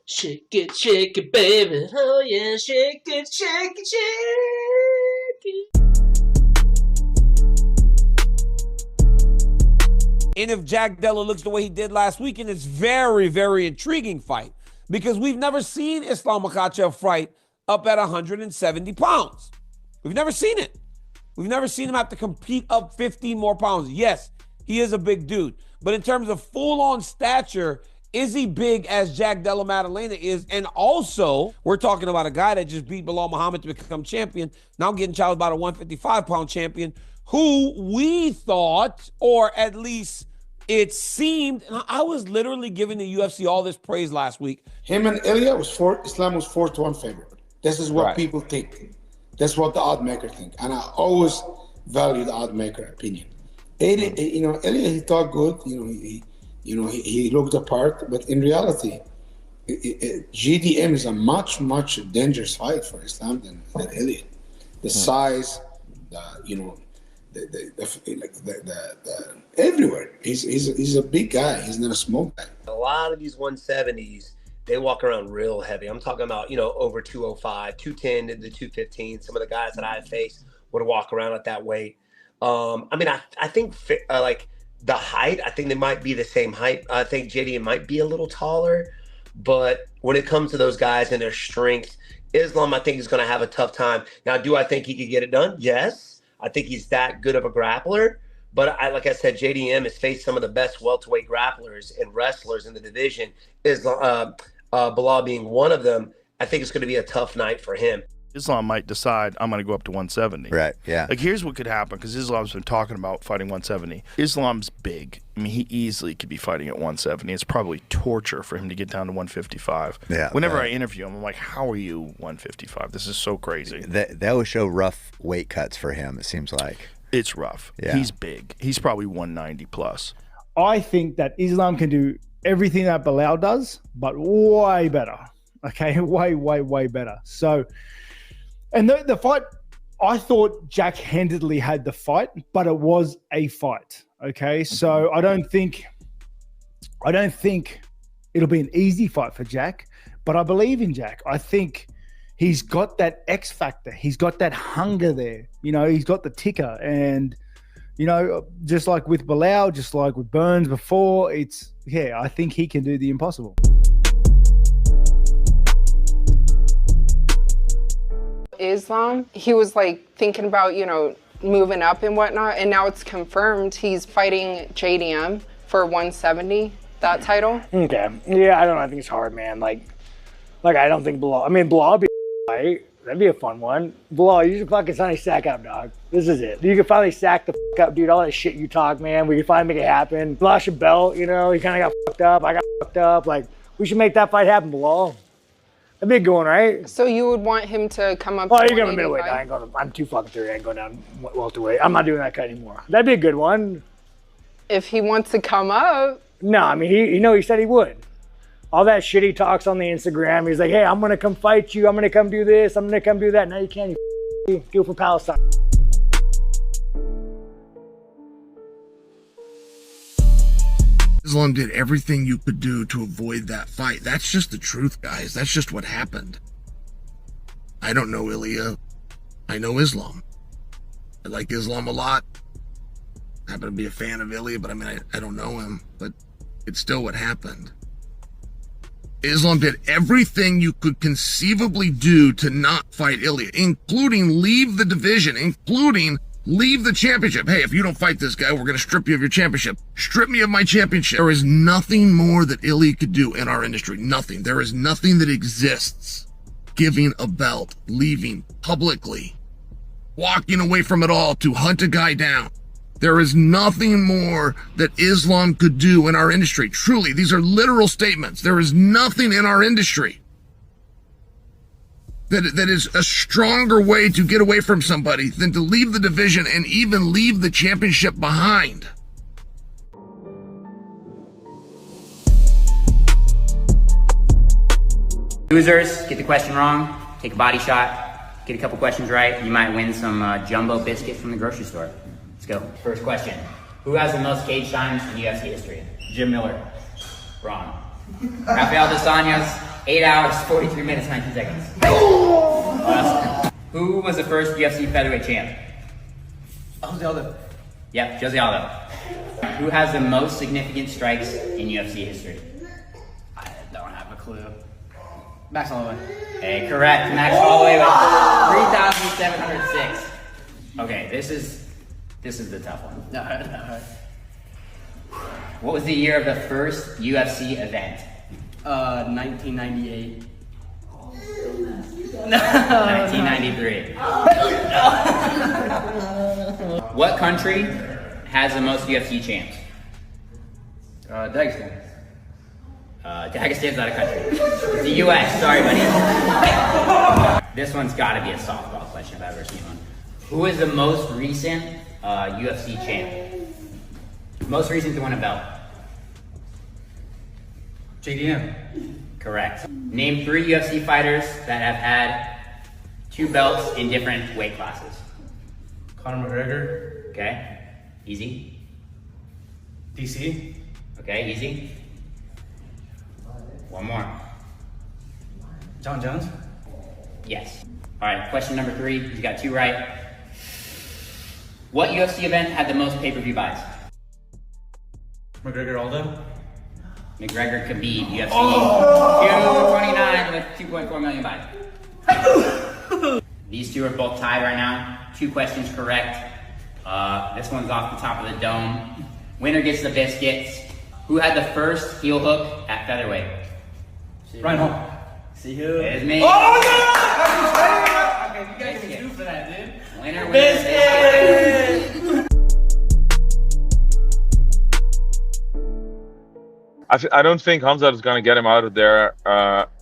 Shake it, baby. Oh yeah, shake it, shake it, shake it. And if Jack Della looks the way he did last weekend, it's very, very intriguing fight because we've never seen Islam Makhachev fight up at 170 pounds. We've never seen it. We've never seen him have to compete up 15 more pounds. Yes, he is a big dude, but in terms of full-on stature, is he big as Jack Della Maddalena is? And also, we're talking about a guy that just beat Belal Muhammad to become champion, now getting challenged by a 155-pound champion, who we thought, or at least it seemed, and I was literally giving the UFC all this praise last week. Him and Ilya Islam was 4-1 favorite. This is what people think. That's what the odd maker think. And I always value the odd maker opinion. Ilya, he thought good, he looked apart, but in reality, JDM is a much dangerous fight for Islam than Ilya. The size, everywhere. He's a big guy. He's not a small guy. A lot of these 170s, they walk around real heavy. I'm talking about, over 205, 210 to the 215. Some of the guys that I have faced would walk around at that weight. I think the height, I think they might be the same height. I think JD might be a little taller, but when it comes to those guys and their strength, Islam, I think, is going to have a tough time. Now, do I think he could get it done? Yes. I think he's that good of a grappler. But like I said, JDM has faced some of the best welterweight grapplers and wrestlers in the division. Belal being one of them. I think it's going to be a tough night for him. Islam might decide, I'm going to go up to 170. Right, yeah. Like, here's what could happen, because Islam's been talking about fighting 170. Islam's big. I mean, he easily could be fighting at 170. It's probably torture for him to get down to 155. Yeah. Whenever I interview him, I'm like, how are you 155? This is so crazy. That will show rough weight cuts for him, it seems like. It's rough. Yeah. He's big. He's probably 190 plus. I think that Islam can do everything that Belal does, but way better. Okay, way better. So... And the fight, I thought Jack handedly had the fight, but it was a fight. Okay, so I don't think it'll be an easy fight for Jack, but I believe in Jack. I think he's got that X factor. He's got that hunger there. He's got the ticker, and just like with Belal, just like with Burns before, I think he can do the impossible. Islam, he was thinking about, moving up and whatnot, and now it's confirmed he's fighting JDM for 170, that title. Okay. Yeah, I don't know. I think it's hard, man. I don't think Belal, Belal would be a fight. That'd be a fun one. Belal, you should fucking finally sack up, dog. This is it. You can finally sack the up, dude. All that shit you talk, man. We can finally make it happen. Flash a belt, he kind of got fucked up. I got fucked up. We should make that fight happen, Belal. That'd be a good one, right? So you would want him to come up? Oh, you're going to middleweight. I'm too fucking 30. I ain't going down welterweight. I'm not doing that cut anymore. That'd be a good one. If he wants to come up. No, he said he would. All that shit he talks on the Instagram. He's like, hey, I'm going to come fight you. I'm going to come do this. I'm going to come do that. Now you can't. You do it for Palestine. Islam did everything you could do to avoid that fight. That's just the truth, guys. That's just what happened. I don't know Ilya. I know Islam. I like Islam a lot. I happen to be a fan of Ilya, but I don't know him. But it's still what happened. Islam did everything you could conceivably do to not fight Ilya, including leave the division, including leave the championship. Hey, if you don't fight this guy, we're going to strip you of your championship. Strip me of my championship. There is nothing more that Ilya could do in our industry. Nothing. There is nothing that exists. Giving a belt, leaving publicly, walking away from it all to hunt a guy down. There is nothing more that Islam could do in our industry. Truly, these are literal statements. There is nothing in our industry that is a stronger way to get away from somebody than to leave the division and even leave the championship behind. Losers, get the question wrong, take a body shot, get a couple questions right, you might win some jumbo biscuits from the grocery store. Let's go. First question. Who has the most cage times in UFC history? Jim Miller. Wrong. Rafael dos Anjos, 8 hours, 43 minutes, 19 seconds. Awesome. Who was the first UFC featherweight champ? Jose Aldo. Yep, Jose Aldo. Who has the most significant strikes in UFC history? I don't have a clue. Max Holloway. Hey, correct. Max Holloway with 3,706. Okay, this is the tough one. No. What was the year of the first UFC event? 1998. 1993. What country has the most UFC champs? Dagestan. Dagestan's not a country. It's the US. Sorry, buddy. This one's got to be a softball question if I've ever seen one. Who is the most recent UFC champ? Most recent to win a belt? JDM. Correct. Name 3 UFC fighters that have had 2 belts in different weight classes. Conor McGregor. Okay. Easy. DC. Okay, easy. One more. John Jones. Yes. All right, question number 3. You got 2 right. What UFC event had the most pay-per-view buys? McGregor Aldo. McGregor Khabib, UFC 229 with 2.4 million buys. These 2 are both tied right now. 2 questions correct. This one's off the top of the dome. Winner gets the biscuits. Who had the first heel hook at featherweight? Ryan Hall. See who? It is me. Oh no! Okay, you guys can do for that, dude. Winner wins biscuits. I don't think Khamzat is going to get him out of there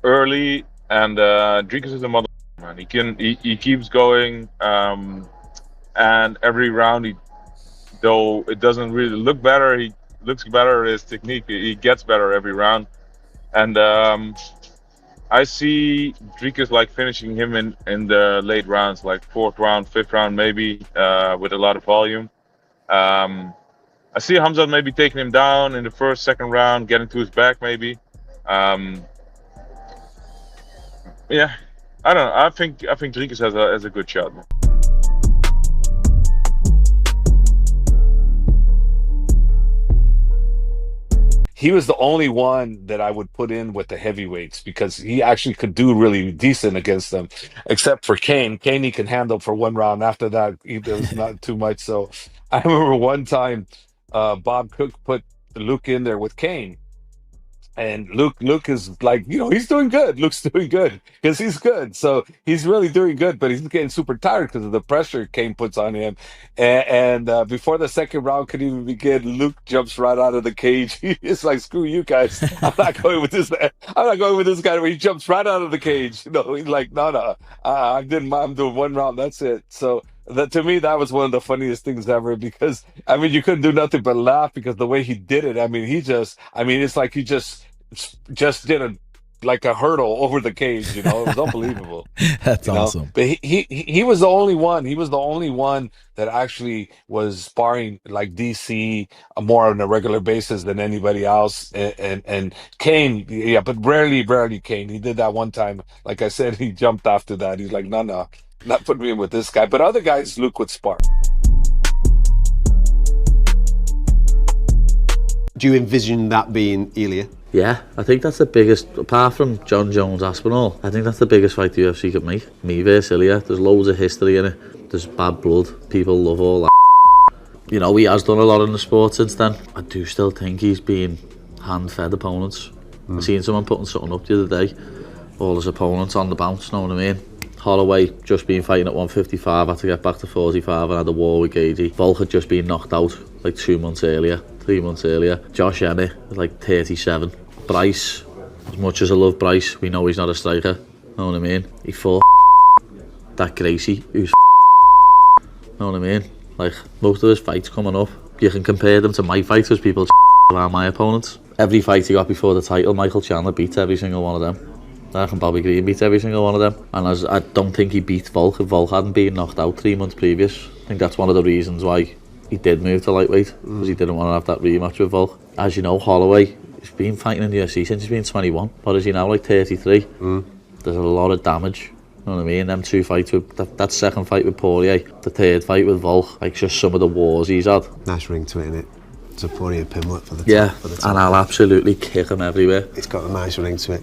early, and Dricus is a mother man. He keeps going, and every round, though it doesn't really look better, he looks better. His technique, he gets better every round, and I see Dricus like finishing him in the late rounds, like 4th round, 5th round, maybe with a lot of volume. I see Khamzat maybe taking him down in the 1st, 2nd round, getting to his back maybe. Yeah, I don't know. I think Dricus has a good shot. He was the only one that I would put in with the heavyweights because he actually could do really decent against them, except for Cain. Cain he can handle for 1 round. After that, there was not too much. So I remember one time Bob Cook put Luke in there with Cain. And Luke is like, he's doing good. Luke's doing good because he's good. So he's really doing good, but he's getting super tired because of the pressure Cain puts on him. And before the 2nd round could even begin, Luke jumps right out of the cage. He's like, screw you guys. I'm not going with this. I'm not going with this guy. Where he jumps right out of the cage. He's like, no. I'm doing 1 round. That's it. So to me, that was one of the funniest things ever because, you couldn't do nothing but laugh because the way he did it. It's like he just did a hurdle over the cage, It was unbelievable. That's awesome. But he was the only one. He was the only one that actually was sparring like DC more on a regular basis than anybody else. And Cain, yeah, but rarely Cain. He did that one time. Like I said, he jumped after that. He's like, no, not putting me in with this guy. But other guys, Luke would spar. Do you envision that being Ilya? Yeah, I think that's the biggest, apart from John Jones Aspinall, I think that's the biggest fight the UFC could make. Me versus Ilya. There's loads of history in it. There's bad blood. People love all that. He has done a lot in the sport since then. I do still think he's been hand-fed opponents. I seen someone putting something up the other day. All his opponents on the bounce, know what I mean? Holloway just been fighting at 155, had to get back to 45 and had a war with Gagey. Volk had just been knocked out like 3 months earlier. Josh Emmett was like 37. Bryce, as much as I love Bryce, we know he's not a striker. Know what I mean? He fought that Gracie, who's know what I mean? Like, most of his fights coming up, you can compare them to my fights as people are my opponents. Every fight he got before the title, Michael Chandler beats every single one of them. I reckon Bobby Green beats every single one of them. And I don't think he beat Volk if Volk hadn't been knocked out 3 months previous. I think that's one of the reasons why he did move to lightweight, because he didn't want to have that rematch with Volk. As you know, Holloway, he's been fighting in the UFC since he's been 21. What is he now, like 33? There's a lot of damage. You know what I mean? Them 2 fights with that second fight with Poirier, the third fight with Volk, like just some of the wars he's had. Nice ring to it, innit? To Poirier Pimblett for the top. Yeah, for the top. And I'll absolutely kick him everywhere. It's got a nice ring to it.